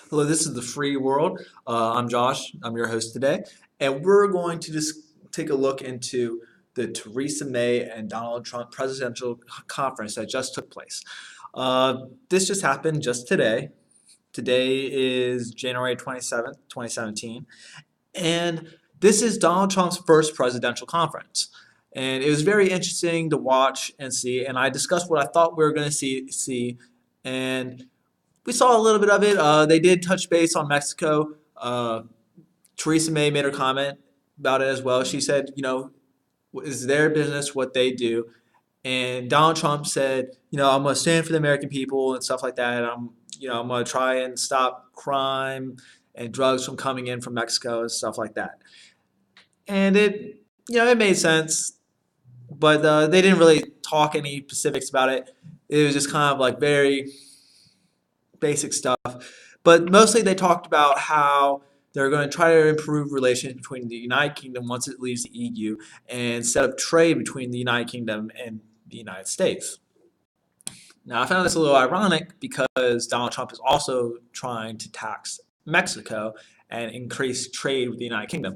Hello, this is the Free World. I'm Josh. I'm your host today, and we're going to just take a look into the Theresa May and Donald Trump presidential conference that just took place. This just happened just today. Today is January 27th, 2017, and this is Donald Trump's first presidential conference. And it was very interesting to watch and see, and I discussed what I thought we were going to see, and we saw a little bit of it. They did touch base on Mexico. Theresa May made her comment about it as well. She said, it's their business what they do. And Donald Trump said, I'm going to stand for the American people and stuff like that. I'm going to try and stop crime and drugs from coming in from Mexico and stuff like that. And it made sense, but they didn't really talk any specifics about it. It was just kind of like very basic stuff. But mostly they talked about how they're going to try to improve relations between the United Kingdom once it leaves the EU and set up trade between the United Kingdom and the United States. Now, I found this a little ironic because Donald Trump is also trying to tax Mexico and increase trade with the United Kingdom.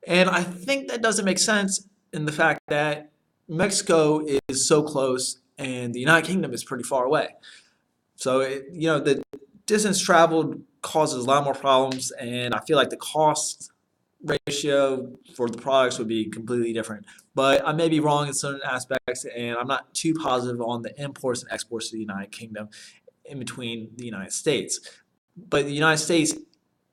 And I think that doesn't make sense in the fact that Mexico is so close and the United Kingdom is pretty far away. So, the distance traveled causes a lot more problems, and I feel like the cost ratio for the products would be completely different. But I may be wrong in certain aspects, and I'm not too positive on the imports and exports to the United Kingdom in between the United States. But the United States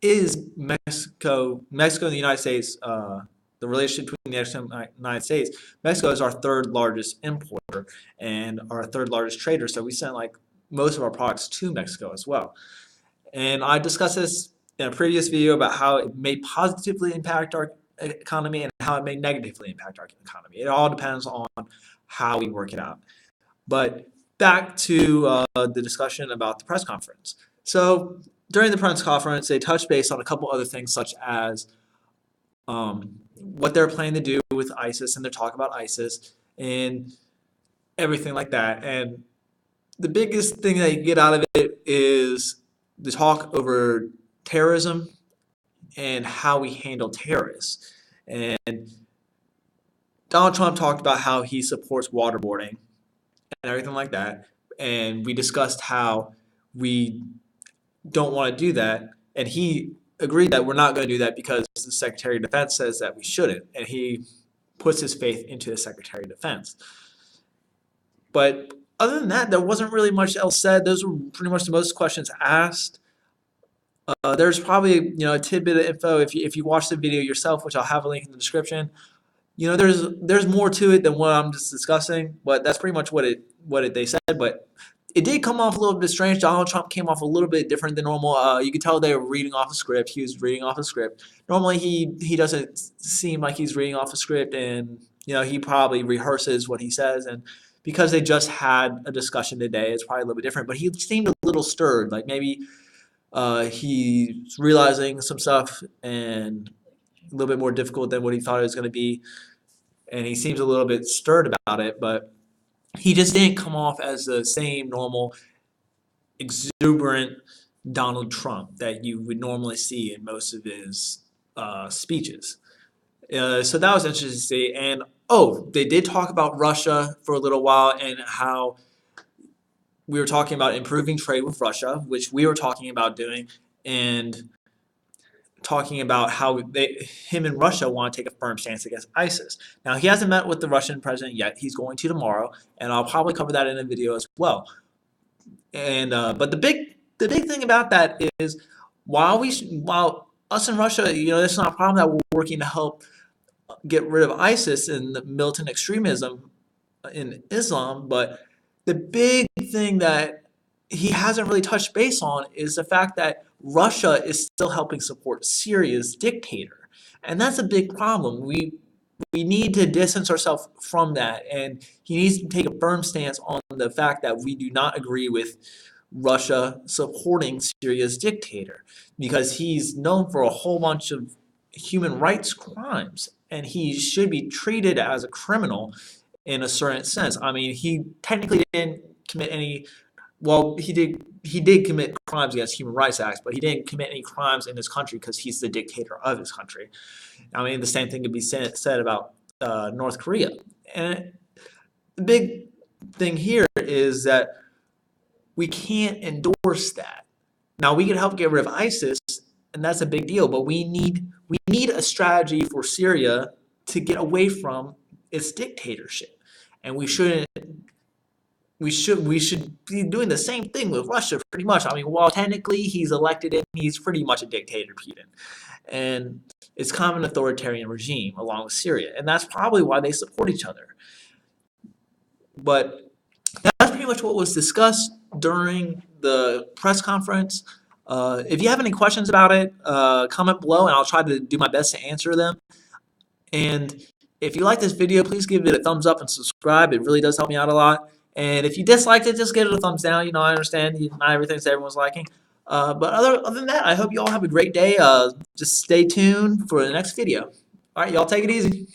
is Mexico. Mexico and the United States, the relationship between the United States, Mexico is our third largest importer and our third largest trader. So we send most of our products to Mexico as well. And I discussed this in a previous video about how it may positively impact our economy and how it may negatively impact our economy. It all depends on how we work it out. But back to the discussion about the press conference. So during the press conference, they touched base on a couple other things such as what they're planning to do with ISIS, and they're talking about ISIS and everything like that. And the biggest thing that you get out of it is the talk over terrorism and how we handle terrorists. And Donald Trump talked about how he supports waterboarding and everything like that. And we discussed how we don't want to do that. And he agreed that we're not going to do that because the Secretary of Defense says that we shouldn't. And he puts his faith into the Secretary of Defense. But other than that, there wasn't really much else said. Those were pretty much the most questions asked. There's probably a tidbit of info if you watch the video yourself, which I'll have a link in the description. There's more to it than what I'm just discussing, but that's pretty much what they said. But it did come off a little bit strange. Donald Trump came off a little bit different than normal. You could tell they were reading off a script. He was reading off a script. Normally he doesn't seem like he's reading off a script, and he probably rehearses what he says. And because they just had a discussion today, it's probably a little bit different. But he seemed a little stirred, like maybe he's realizing some stuff and a little bit more difficult than what he thought it was going to be. And he seems a little bit stirred about it, but he just didn't come off as the same normal, exuberant Donald Trump that you would normally see in most of his speeches. So that was interesting to see. And they did talk about Russia for a little while and how we were talking about improving trade with Russia, which we were talking about doing, and talking about how him and Russia want to take a firm stance against ISIS. Now, he hasn't met with the Russian president yet. He's going to tomorrow, and I'll probably cover that in a video as well. And but the big thing about that is while us and Russia, it's not a problem that we're working to help get rid of ISIS and the militant extremism in Islam, but the big thing that he hasn't really touched base on is the fact that Russia is still helping support Syria's dictator. And that's a big problem. We need to distance ourselves from that, and he needs to take a firm stance on the fact that we do not agree with Russia supporting Syria's dictator, because he's known for a whole bunch of human rights crimes, and he should be treated as a criminal in a certain sense. I mean, he technically didn't commit any well, he did commit crimes against human rights acts, but he didn't commit any crimes in his country because he's the dictator of his country. I mean, the same thing could be said about North Korea. And the big thing here is that we can't endorse that. Now we can help get rid of ISIS, and that's a big deal. But we need a strategy for Syria to get away from its dictatorship, and we should be doing the same thing with Russia pretty much. I mean, while technically he's elected in, he's pretty much a dictator, Putin, and it's kind of an authoritarian regime along with Syria, and that's probably why they support each other. But that's pretty much what was discussed during the press conference. If you have any questions about it, comment below and I'll try to do my best to answer them. And if you like this video, please give it a thumbs up and subscribe. It really does help me out a lot. And if you disliked it, just give it a thumbs down. You know, I understand not everything's everyone's liking. But other than that, I hope you all have a great day. Just stay tuned for the next video. All right, y'all take it easy.